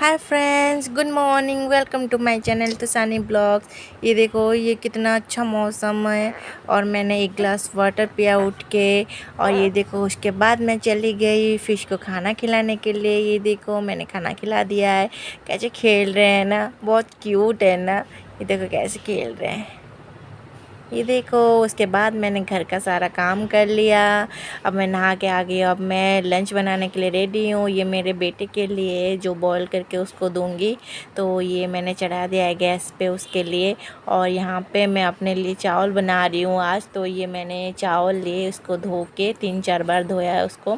Hi friends, good morning. Welcome to my channel Tusani blogs. ये देखो, ये कितना अच्छा मौसम है और मैंने एक गिलास वाटर पिया उठ के। और ये देखो, उसके बाद मैं चली गई फ़िश को खाना खिलाने के लिए। ये देखो, मैंने खाना खिला दिया है। कैसे खेल रहे हैं ना, बहुत क्यूट है ना। ये देखो कैसे खेल रहे हैं। ये देखो, उसके बाद मैंने घर का सारा काम कर लिया। अब मैं नहा के आ गई। अब मैं लंच बनाने के लिए रेडी हूँ। ये मेरे बेटे के लिए जो बॉईल करके उसको दूँगी, तो ये मैंने चढ़ा दिया है गैस पे उसके लिए। और यहाँ पे मैं अपने लिए चावल बना रही हूँ आज। तो ये मैंने चावल लिए, उसको धो के 3-4 बार धोया है उसको।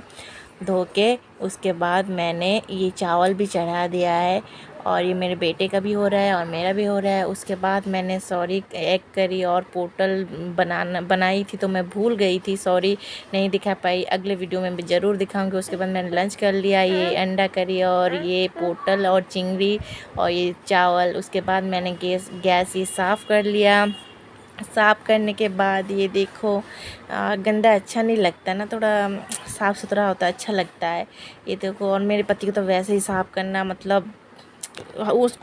धो के उसके बाद मैंने ये चावल भी चढ़ा दिया है। और ये मेरे बेटे का भी हो रहा है और मेरा भी हो रहा है। उसके बाद मैंने एग करी और पोटल बनाई थी, तो मैं भूल गई थी, सॉरी नहीं दिखा पाई। अगले वीडियो में भी ज़रूर दिखाऊंगी। उसके बाद मैंने लंच कर लिया, ये अंडा करी और ये पोटल और चिंगड़ी और ये चावल। उसके बाद मैंने गैस ये साफ़ कर लिया। साफ़ करने के बाद ये देखो, गंदा अच्छा नहीं लगता ना, थोड़ा साफ़ सुथरा होता अच्छा लगता है। ये देखो, और मेरे पति को तो वैसे ही साफ़ करना मतलब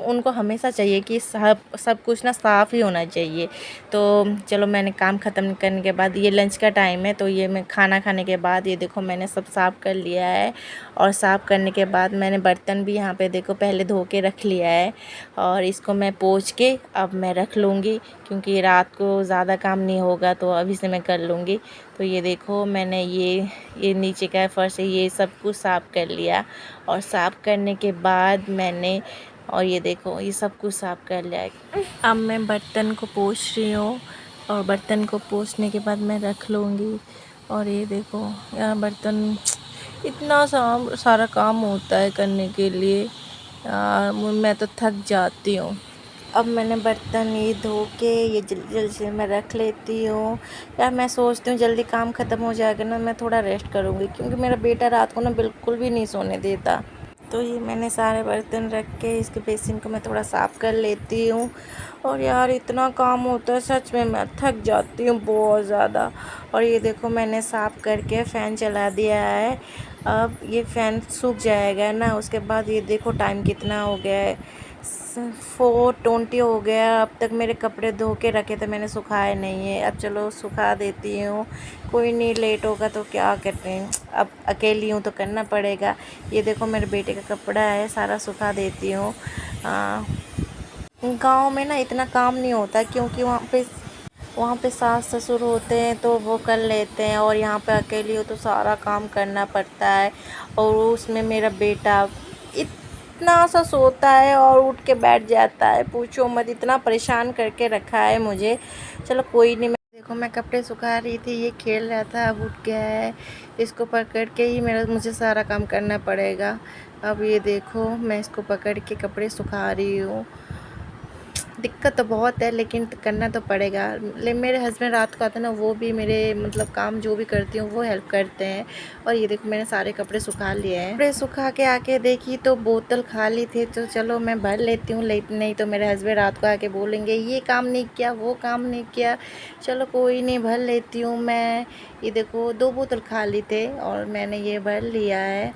उनको हमेशा चाहिए कि सब कुछ ना साफ़ ही होना चाहिए। तो चलो, मैंने काम ख़त्म करने के बाद, ये लंच का टाइम है, तो ये मैं खाना खाने के बाद ये देखो मैंने सब साफ़ कर लिया है। और साफ़ करने के बाद मैंने बर्तन भी यहाँ पे देखो पहले धो के रख लिया है। और इसको मैं पोंछ के अब मैं रख लूँगी, क्योंकि रात को ज़्यादा काम नहीं होगा, तो अभी से मैं कर लूँगी। तो ये देखो, मैंने ये नीचे का फर्श है, ये सब कुछ साफ़ कर लिया। और साफ़ करने के बाद मैंने, और ये देखो, ये सब कुछ साफ़ कर लिया है। अब मैं बर्तन को पोंछ रही हूँ और बर्तन को पोंछने के बाद मैं रख लूँगी। और ये देखो, यहाँ बर्तन इतना सारा काम होता है करने के लिए, यार मैं तो थक जाती हूँ। अब मैंने बर्तन ये धो के ये जल्दी जल्दी से मैं रख लेती हूँ। यार मैं सोचती हूँ जल्दी काम ख़त्म हो जाएगा ना, मैं थोड़ा रेस्ट करूँगी, क्योंकि मेरा बेटा रात को ना बिल्कुल भी नहीं सोने देता। तो ये मैंने सारे बर्तन रख के इसके बेसिन को मैं थोड़ा साफ़ कर लेती हूँ। और यार इतना काम होता है, सच में मैं थक जाती हूँ बहुत ज़्यादा। और ये देखो, मैंने साफ़ करके फ़ैन चला दिया है। अब ये फ़ैन सूख जाएगा ना, उसके बाद ये देखो टाइम कितना हो गया है, 4:20 हो गया। अब तक मेरे कपड़े धो के रखे थे, मैंने सुखाए नहीं है। अब चलो सुखा देती हूँ, कोई नहीं, लेट होगा तो क्या करते हैं, अब अकेली हूँ तो करना पड़ेगा। ये देखो, मेरे बेटे का कपड़ा है, सारा सुखा देती हूँ। गांव में ना इतना काम नहीं होता, क्योंकि वहाँ पे सास ससुर होते हैं तो वो कर लेते हैं, और यहाँ पे अकेली हो तो सारा काम करना पड़ता है। और उसमें मेरा बेटा इतना सा सोता है और उठ के बैठ जाता है, पूछो मत, इतना परेशान करके रखा है मुझे। चलो कोई नहीं। मैं देखो, मैं कपड़े सुखा रही थी, ये खेल रहा था, अब उठ गया है। इसको पकड़ के ही मुझे सारा काम करना पड़ेगा। अब ये देखो, मैं इसको पकड़ के कपड़े सुखा रही हूँ। दिक्कत तो बहुत है, लेकिन करना तो पड़ेगा। मेरे हस्बैंड रात को आते हैं ना, वो भी मेरे मतलब काम जो भी करती हूँ वो हेल्प करते हैं। और ये देखो, मैंने सारे कपड़े सुखा लिए हैं। कपड़े सुखा के आके देखी तो बोतल खाली थे, तो चलो मैं भर लेती हूँ, लेकिन नहीं तो मेरे हस्बैंड रात को आके बोलेंगे ये काम नहीं किया, वो काम नहीं किया। चलो कोई नहीं, भर लेती हूँ मैं। ये देखो, 2 बोतल खाली थे और मैंने ये भर लिया है।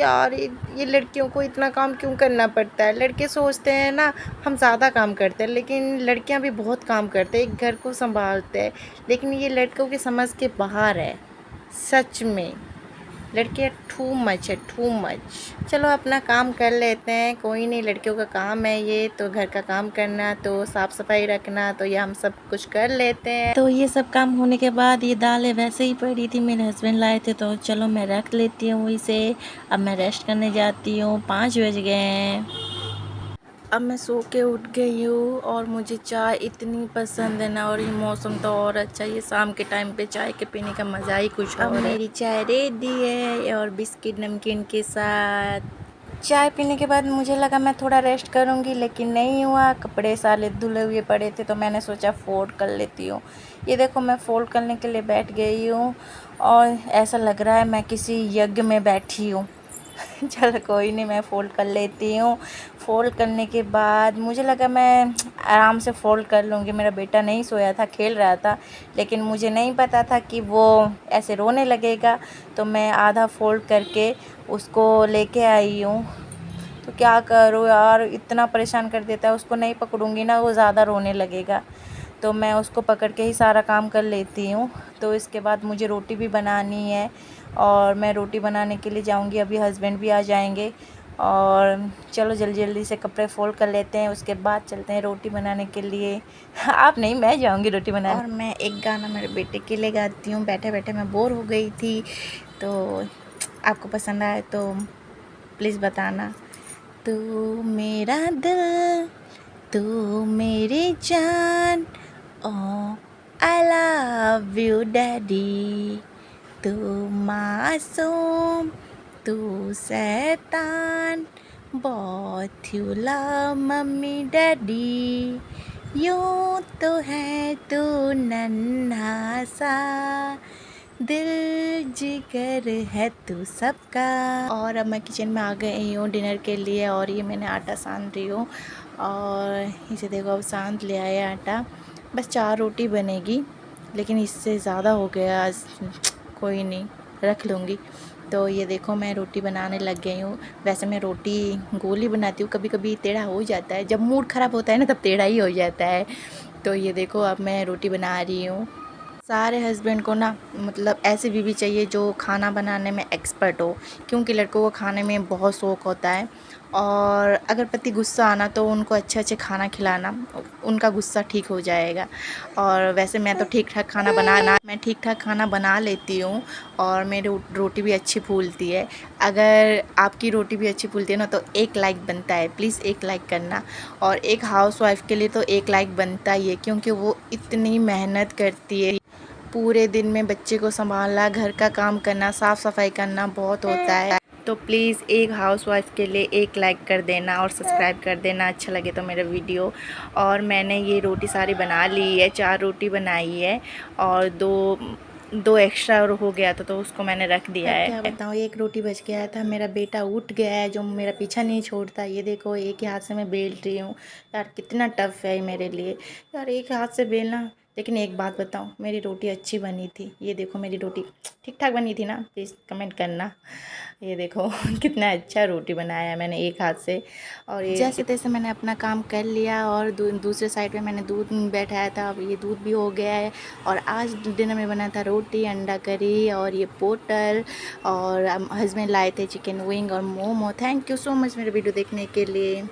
यार ये लड़कियों को इतना काम क्यों करना पड़ता है। लड़के सोचते हैं ना हम ज़्यादा काम करते हैं, लेकिन लड़कियां भी बहुत काम करते हैं, एक घर को संभालते हैं। लेकिन ये लड़कों की समझ के बाहर है, सच में। लड़के टू मच है, टू मच। चलो अपना काम कर लेते हैं, कोई नहीं, लड़कियों का काम है ये तो, घर का काम करना, तो साफ़ सफाई रखना, तो ये हम सब कुछ कर लेते हैं। तो ये सब काम होने के बाद ये दालें वैसे ही पड़ी थी, मेरे हस्बैंड लाए थे, तो चलो मैं रख लेती हूँ इसे। अब मैं रेस्ट करने जाती हूँ, 5 बज गए हैं। अब मैं सो के उठ गई हूँ और मुझे चाय इतनी पसंद है ना, और ये मौसम तो और अच्छा, ये शाम के टाइम पे चाय के पीने का मज़ा ही कुछ और है। अब मेरी चाय रेडी है और बिस्किट नमकीन के साथ। चाय पीने के बाद मुझे लगा मैं थोड़ा रेस्ट करूँगी, लेकिन नहीं हुआ। कपड़े सारे धुले हुए पड़े थे, तो मैंने सोचा फोल्ड कर लेती हूँ। ये देखो, मैं फ़ोल्ड करने के लिए बैठ गई हूँ और ऐसा लग रहा है मैं किसी यज्ञ में बैठी हूँ। चलो कोई नहीं, मैं फ़ोल्ड कर लेती हूँ। फ़ोल्ड करने के बाद मुझे लगा मैं आराम से फ़ोल्ड कर लूँगी। मेरा बेटा नहीं सोया था, खेल रहा था, लेकिन मुझे नहीं पता था कि वो ऐसे रोने लगेगा। तो मैं आधा फ़ोल्ड करके उसको लेके आई हूँ। तो क्या करूँ यार, इतना परेशान कर देता है। उसको नहीं पकड़ूँगी ना, वो ज़्यादा रोने लगेगा। तो मैं उसको पकड़ के ही सारा काम कर लेती हूँ। तो इसके बाद मुझे रोटी भी बनानी है और मैं रोटी बनाने के लिए जाऊँगी। अभी हस्बैंड भी आ जाएंगे और चलो जल्दी जल्दी से कपड़े फ़ोल्ड कर लेते हैं, उसके बाद चलते हैं रोटी बनाने के लिए। आप नहीं, मैं जाऊँगी रोटी बनाने। और मैं एक गाना मेरे बेटे के लिए गाती हूँ। बैठे बैठे मैं बोर हो गई थी, तो आपको पसंद आए तो प्लीज़ बताना। तू मेरा दिल, तू मेरी जान, ओ आई लव यू डैडी। तू मासूम, तू शैतान, बहुत यू लव मम्मी डैडी। यूँ तो है तू नन्हा सा, दिल जिगर है तू सबका। और अब मैं किचन में आ गई हूँ डिनर के लिए और ये मैंने आटा सान रही हूँ और इसे देखो अब साँध ले आया आटा। बस 4 रोटी बनेगी, लेकिन इससे ज़्यादा हो गया आज, कोई नहीं, रख लूँगी। तो ये देखो मैं रोटी बनाने लग गई हूँ। वैसे मैं रोटी गोल ही बनाती हूँ, कभी कभी टेढ़ा हो जाता है। जब मूड ख़राब होता है ना, तब टेढ़ा ही हो जाता है। तो ये देखो अब मैं रोटी बना रही हूँ। सारे हस्बैंड को ना मतलब ऐसी बीवी चाहिए जो खाना बनाने में एक्सपर्ट हो, क्योंकि लड़कों को खाने में बहुत शौक़ होता है। और अगर पति गुस्सा आना तो उनको अच्छे अच्छे खाना खिलाना, उनका गुस्सा ठीक हो जाएगा। और वैसे मैं तो ठीक ठाक खाना बना लेती हूँ और मेरी रोटी भी अच्छी फूलती है। अगर आपकी रोटी भी अच्छी फूलती है ना, तो 1 लाइक बनता है, प्लीज़ 1 लाइक करना। और एक हाउसवाइफ़ के लिए तो 1 लाइक बनता ही है, क्योंकि वो इतनी मेहनत करती है। पूरे दिन में बच्चे को संभालना, घर का काम करना, साफ़ सफाई करना बहुत होता है। तो प्लीज़ एक हाउसवाइफ़ के लिए 1 लाइक कर देना और सब्सक्राइब कर देना, अच्छा लगे तो मेरा वीडियो। और मैंने ये रोटी सारी बना ली है, 4 रोटी बनाई है और दो एक्स्ट्रा और हो गया था, तो उसको मैंने रख दिया है। क्या बताऊँ, 1 रोटी बच गया था। मेरा बेटा उठ गया है, जो मेरा पीछा नहीं छोड़ता। ये देखो एक ही हाथ से मैं बेल रही हूँ। यार कितना टफ़ है मेरे लिए यार, एक हाथ से बेलना। लेकिन एक बात बताऊँ, मेरी रोटी अच्छी बनी थी। ये देखो मेरी रोटी ठीक ठाक बनी थी ना, प्लीज़ कमेंट करना। ये देखो कितना अच्छा रोटी बनाया है मैंने एक हाथ से। और ये जैसे तैसे मैंने अपना काम कर लिया और दूसरे साइड पे मैंने दूध बैठाया था। अब ये दूध भी हो गया है। और आज डिनर में बना था रोटी, अंडा करी और ये पोटल। और हस्बैंड लाए थे चिकन विंग और momo. Thank you so much मेरे वीडियो देखने के लिए।